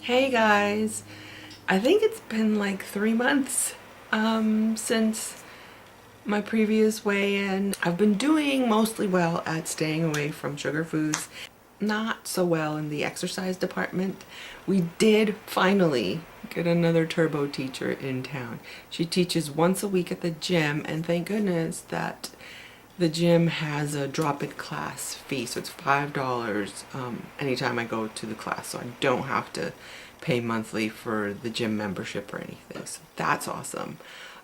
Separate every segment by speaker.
Speaker 1: Hey guys, I think it's been like 3 months since my previous weigh-in. I've been doing mostly well at staying away from sugar foods, not so well in the exercise department. We did finally get another turbo teacher in town. She teaches once a week at the gym, and thank goodness that the gym has a drop-in class fee, so it's $5 anytime I go to the class, so I don't have to pay monthly for the gym membership or anything. So that's awesome.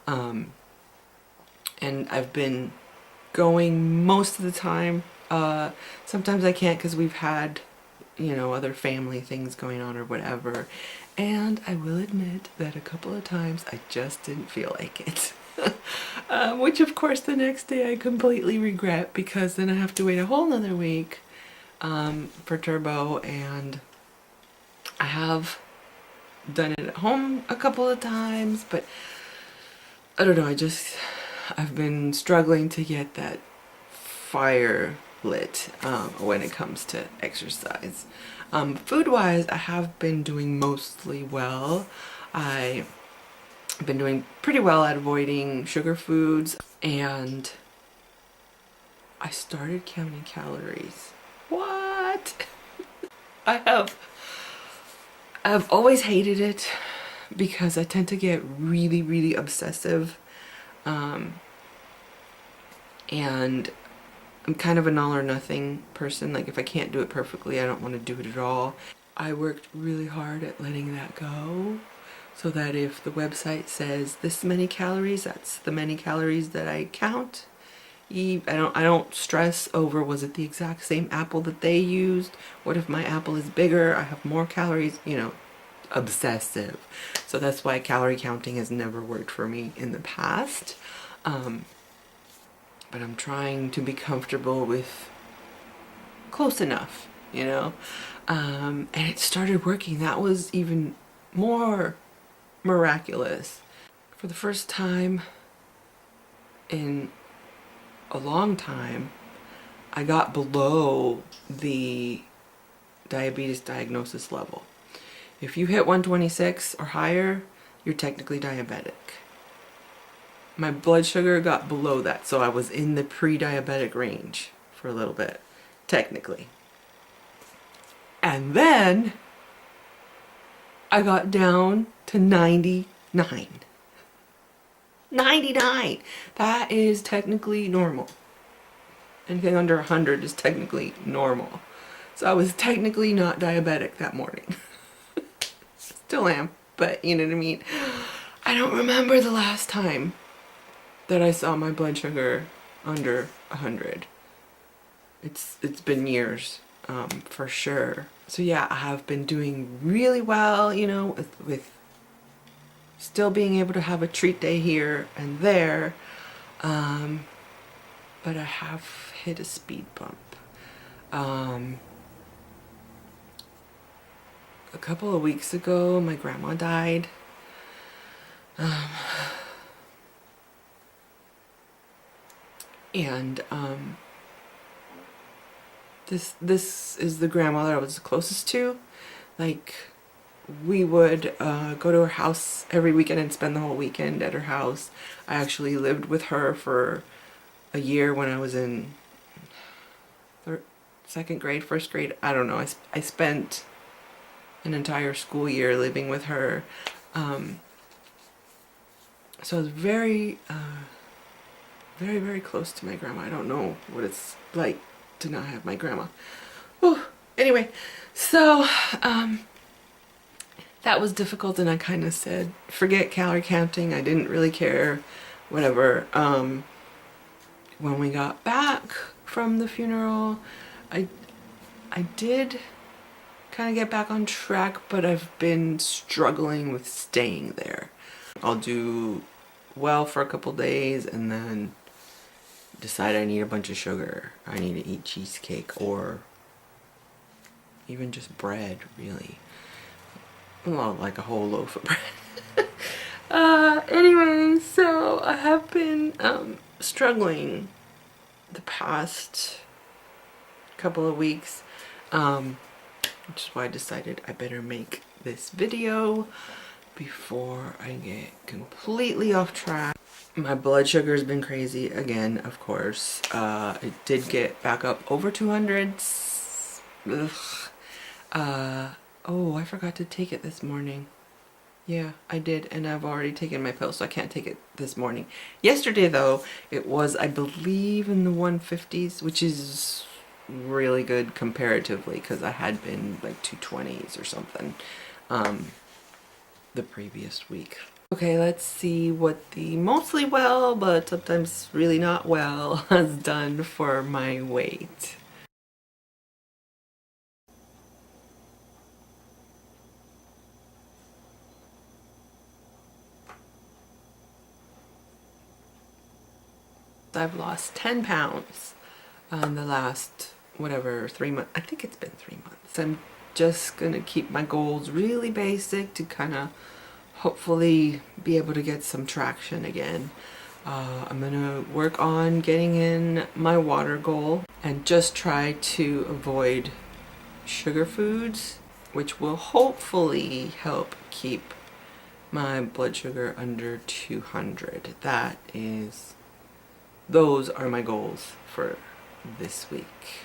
Speaker 1: And I've been going most of the time. Sometimes I can't because we've had, other family things going on or whatever. And I will admit that a couple of times I just didn't feel like it. Which of course the next day I completely regret, because then I have to wait a whole nother week for turbo, and I have done it at home a couple of times, but I don't know, I've been struggling to get that fire lit when it comes to exercise. Food-wise, I have been doing mostly well. I've been doing pretty well at avoiding sugar foods, and I started counting calories. What? I've always hated it because I tend to get really obsessive, and I'm kind of an all or nothing person. Like, if I can't do it perfectly, I don't want to do it at all. I worked really hard at letting that go, so that if the website says this many calories, that's the many calories that I count. I don't stress over, was it the exact same apple that they used? What if my apple is bigger? I have more calories, obsessive. So that's why calorie counting has never worked for me in the past. But I'm trying to be comfortable with close enough, and it started working. That was even more miraculous. For the first time in a long time, I got below the diabetes diagnosis level. If you hit 126 or higher, you're technically diabetic. My blood sugar got below that, so I was in the pre-diabetic range for a little bit, technically. And then I got down to 99. 99! That is technically normal. Anything under 100 is technically normal. So I was technically not diabetic that morning. Still am, but you know what I mean? I don't remember the last time that I saw my blood sugar under 100. It's been years, for sure. So yeah, I have been doing really well, with still being able to have a treat day here and there, but I have hit a speed bump. A couple of weeks ago, my grandma died. This is the grandmother I was closest to. Like, we would go to her house every weekend and spend the whole weekend at her house. I actually lived with her for a year when I was in second grade, first grade. I don't know. I spent an entire school year living with her. So I was very close to my grandma. I don't know what it's like to not have my grandma. Oh, anyway, so that was difficult, and I kind of said, forget calorie counting. I didn't really care, whatever. When we got back from the funeral, I did kind of get back on track, but I've been struggling with staying there. I'll do well for a couple days and then decide I need a bunch of sugar. I need to eat cheesecake or even just bread, really. Well, like a whole loaf of bread. Anyway, so I have been struggling the past couple of weeks, which is why I decided I better make this video before I get completely off track. My blood sugar has been crazy again, of course. It did get back up over 200. Ugh. Oh, I forgot to take it this morning. Yeah, I did, and I've already taken my pill, so I can't take it this morning. Yesterday, though, it was, I believe, in the 150s, which is really good comparatively, because I had been like 220s or something the previous week. Okay, let's see what the mostly well, but sometimes really not well, has done for my weight. I've lost 10 pounds in the last, whatever, 3 months. I think it's been 3 months. I'm just gonna keep my goals really basic to kind of hopefully be able to get some traction again. I'm gonna work on getting in my water goal and just try to avoid sugar foods, which will hopefully help keep my blood sugar under 200. Those are my goals for this week.